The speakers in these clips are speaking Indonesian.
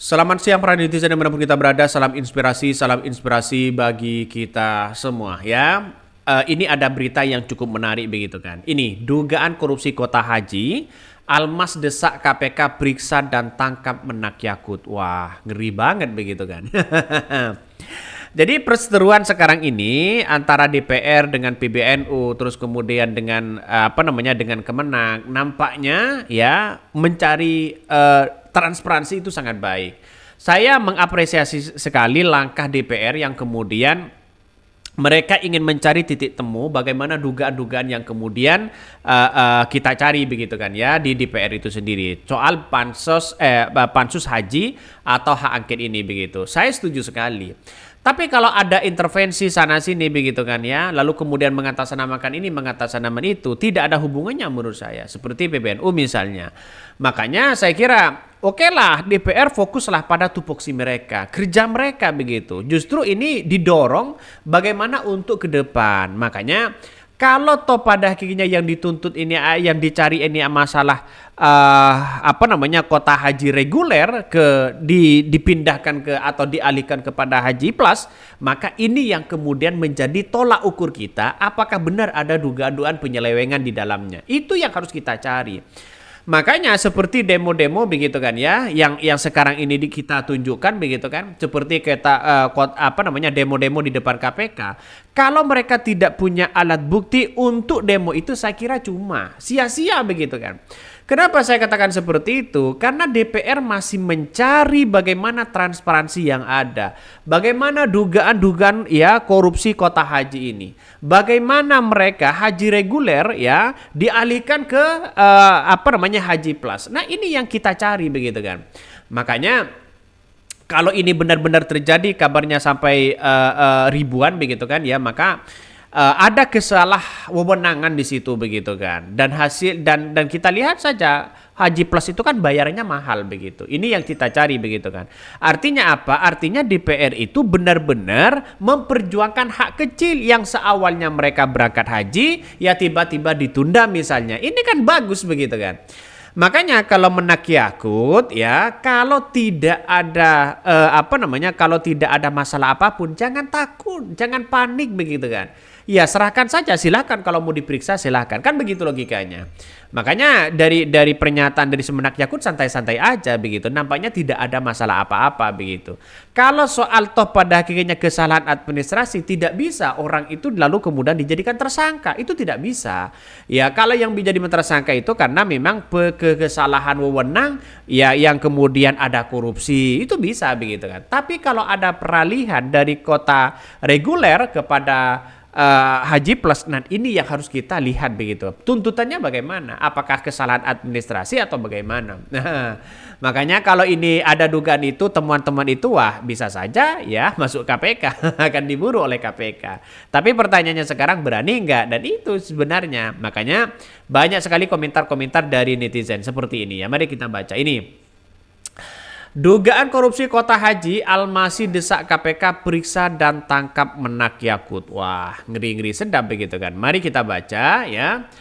Selamat siang para netizen dimanapun kita berada, salam inspirasi bagi kita semua ya. Ini ada berita yang cukup menarik begitu kan. Ini dugaan korupsi kota haji, Almas desak KPK periksa dan tangkap Menak Yakut. Wah, ngeri banget begitu kan. Jadi perseteruan sekarang ini antara DPR dengan PBNU terus kemudian dengan dengan Kemenak nampaknya ya mencari transparansi itu sangat baik. Saya mengapresiasi sekali langkah DPR yang kemudian mereka ingin mencari titik temu bagaimana dugaan-dugaan yang kemudian kita cari begitu kan ya di DPR itu sendiri soal pansus haji atau hak angket ini begitu. Saya setuju sekali. Tapi kalau ada intervensi sana sini begitu kan ya, lalu kemudian mengatasnamakan ini, mengatasnamakan itu, tidak ada hubungannya menurut saya. Seperti PBNU misalnya. Makanya saya kira oke lah DPR fokuslah pada tupoksi mereka, kerja mereka begitu. Justru ini didorong bagaimana untuk ke depan. Makanya kalau toh pada akhirnya yang dituntut ini yang dicari ini masalah kota haji reguler dipindahkan ke atau dialihkan kepada haji plus, maka ini yang kemudian menjadi tolak ukur kita apakah benar ada dugaan-dugaan penyelewengan di dalamnya. Itu yang harus kita cari. Makanya seperti demo-demo begitu kan ya, yang sekarang ini kita tunjukkan begitu kan, seperti demo-demo di depan KPK. Kalau mereka tidak punya alat bukti untuk demo itu, saya kira cuma sia-sia begitu kan. Kenapa saya katakan seperti itu? Karena DPR masih mencari bagaimana transparansi yang ada. Bagaimana dugaan-dugaan ya korupsi kota haji ini. Bagaimana mereka haji reguler ya dialihkan ke haji plus. Nah, ini yang kita cari begitu kan. Makanya kalau ini benar-benar terjadi kabarnya sampai ribuan begitu kan ya, maka ada kesalahwewenangan di situ begitu kan, dan kita lihat saja haji plus itu kan bayarannya mahal begitu. Ini yang kita cari begitu kan. Artinya apa? Artinya DPR itu benar-benar memperjuangkan hak kecil yang seawalnya mereka berangkat haji ya tiba-tiba ditunda misalnya. Ini kan bagus begitu kan. Makanya kalau Menak Yakut ya, kalau tidak ada kalau tidak ada masalah apapun, jangan takut, jangan panik begitu kan. Ya serahkan saja, silahkan kalau mau diperiksa silahkan, kan begitu logikanya. Makanya dari pernyataan dari Menak Yakut santai-santai aja begitu, nampaknya tidak ada masalah apa-apa begitu. Kalau soal toh pada akhirnya kesalahan administrasi, tidak bisa orang itu lalu kemudian dijadikan tersangka, itu tidak bisa. Ya kalau yang menjadi tersangka itu karena memang kesalahan wewenang ya yang kemudian ada korupsi, itu bisa begitu kan. Tapi kalau ada peralihan dari kota reguler kepada haji plus, nah ini yang harus kita lihat begitu. Tuntutannya bagaimana? Apakah kesalahan administrasi atau bagaimana? Nah, makanya kalau ini ada dugaan itu, temuan-temuan itu, wah bisa saja ya masuk KPK, akan diburu oleh KPK. Tapi pertanyaannya sekarang berani nggak? Dan itu sebenarnya. Makanya banyak sekali komentar-komentar dari netizen seperti ini ya. Mari kita baca ini. Dugaan korupsi kota haji, Almasi desak KPK periksa dan tangkap Menak Yakut. Wah, ngeri-ngeri sedap begitu kan. Mari kita baca ya.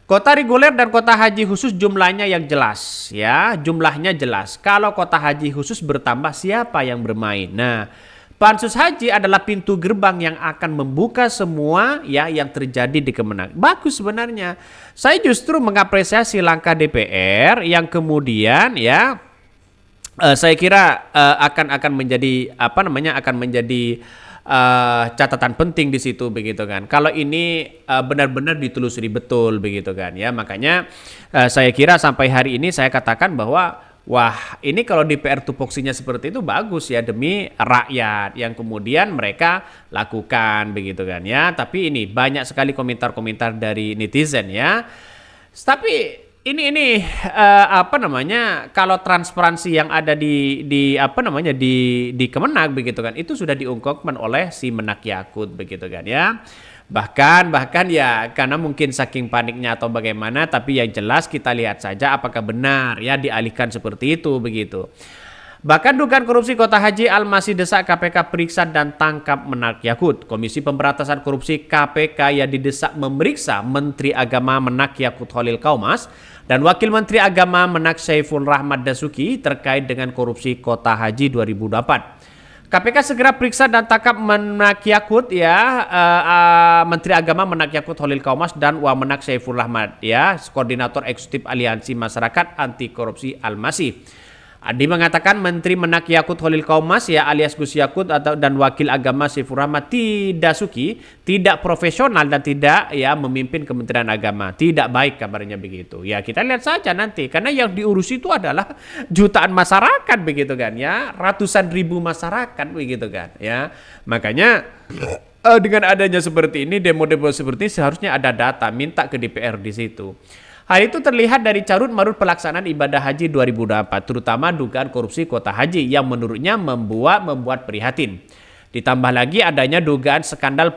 Kota reguler dan kota haji khusus jumlahnya yang jelas ya, jumlahnya jelas. Kalau kota haji khusus bertambah, siapa yang bermain? Nah, pansus haji adalah pintu gerbang yang akan membuka semua ya yang terjadi di Kemenak. Bagus sebenarnya. Saya justru mengapresiasi langkah DPR yang kemudian ya saya kira akan menjadi catatan penting di situ begitu kan. Kalau ini benar-benar ditelusuri betul begitu kan ya. Makanya saya kira sampai hari ini saya katakan bahwa wah ini kalau DPR tupoksinya seperti itu bagus ya demi rakyat yang kemudian mereka lakukan begitu kan ya. Tapi ini banyak sekali komentar-komentar dari netizen ya. Tapi ini kalau transparansi yang ada di Kemenak begitu kan, itu sudah diungkapkan oleh si Menak Yakut begitu kan ya. Bahkan ya karena mungkin saking paniknya atau bagaimana, tapi yang jelas kita lihat saja apakah benar ya dialihkan seperti itu begitu. Bahkan dugaan korupsi kota haji, Almasi desak KPK periksa dan tangkap Menak Yakut. Komisi Pemberantasan Korupsi KPK yang didesak memeriksa Menteri Agama Menak Yakut Holil Kaumas Dan Wakil Menteri Agama Menak Syaiful Rahmat Dasuki terkait dengan korupsi Kota Haji 2024. KPK segera periksa dan tangkap Menak Yakut Menteri Agama Menak Yakut Holil Kaumas dan Wamenak Syaiful Rahmat Koordinator Eksekutif Aliansi Masyarakat Anti Korupsi Al-Masih. Adi mengatakan Menteri Menak Yakut Holil Kaumas alias Gus Yakut dan Wakil Agama Syaiful Rahmat Dasuki tidak profesional dan tidak memimpin Kementerian Agama. Tidak baik kabarnya begitu. Ya kita lihat saja nanti karena yang diurusi itu adalah jutaan masyarakat begitu kan ratusan ribu masyarakat begitu kan Makanya dengan adanya seperti ini demo-demo seperti ini seharusnya ada data minta ke DPR di situ. Hal itu terlihat dari carut marut pelaksanaan ibadah haji 2024, terutama dugaan korupsi Kota Haji yang menurutnya membuat prihatin. Ditambah lagi adanya dugaan skandal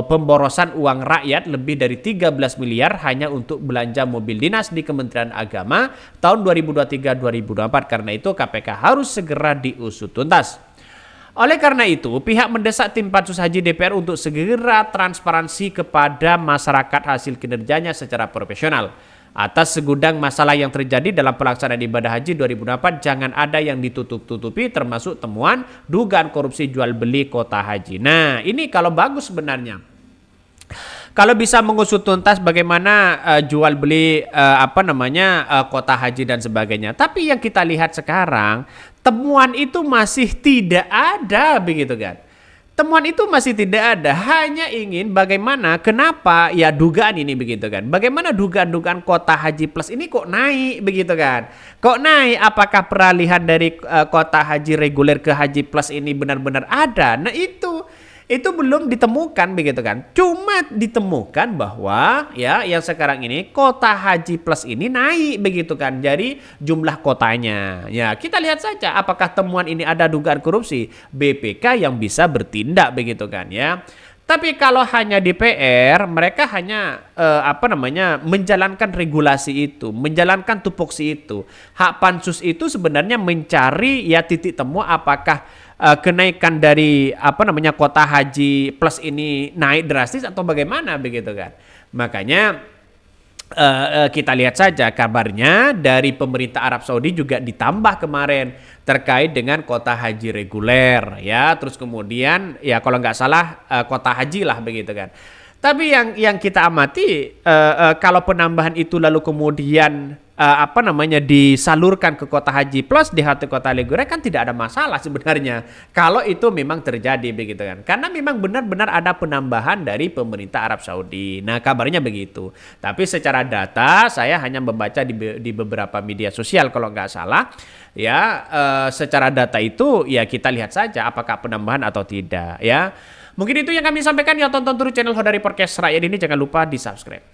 pemborosan uang rakyat lebih dari 13 miliar hanya untuk belanja mobil dinas di Kementerian Agama tahun 2023-2024. Karena itu KPK harus segera diusut tuntas. Oleh karena itu, pihak mendesak tim Pansus Haji DPR untuk segera transparansi kepada masyarakat hasil kinerjanya secara profesional. Atas segudang masalah yang terjadi dalam pelaksanaan ibadah haji 2024, jangan ada yang ditutup-tutupi termasuk temuan dugaan korupsi jual beli Kota Haji. Nah, ini kalau bagus sebenarnya. Kalau bisa mengusut tuntas bagaimana jual beli Kota Haji dan sebagainya. Tapi yang kita lihat sekarang, temuan itu masih tidak ada begitu kan. Temuan itu masih tidak ada, hanya ingin bagaimana, kenapa dugaan ini begitu kan. Bagaimana dugaan-dugaan Kota Haji Plus ini kok naik begitu kan. Kok naik, apakah peralihan dari Kota Haji reguler ke Haji Plus ini benar-benar ada. Nah itu belum ditemukan begitu kan. Cuma ditemukan bahwa yang sekarang ini Kota Haji Plus ini naik begitu kan. Jadi jumlah kotanya. Ya, kita lihat saja apakah temuan ini ada dugaan korupsi. BPK yang bisa bertindak begitu kan Tapi kalau hanya DPR, mereka hanya menjalankan regulasi itu, menjalankan tupoksi itu. Hak pansus itu sebenarnya mencari titik temu apakah kenaikan dari Kota Haji Plus ini naik drastis atau bagaimana begitu kan. Makanya kita lihat saja kabarnya dari pemerintah Arab Saudi juga ditambah kemarin terkait dengan Kota Haji reguler terus kemudian kalau nggak salah Kota Haji lah begitu kan. Tapi yang kita amati kalau penambahan itu lalu kemudian disalurkan ke Kota Haji Plus di hati Kota reguler kan tidak ada masalah sebenarnya kalau itu memang terjadi begitu kan. Karena memang benar-benar ada penambahan dari pemerintah Arab Saudi. Nah, kabarnya begitu. Tapi secara data saya hanya membaca di beberapa media sosial kalau nggak salah secara data itu kita lihat saja apakah penambahan atau tidak Mungkin itu yang kami sampaikan. Tonton terus channel Hodari Podcast Rakyat ini, jangan lupa di subscribe.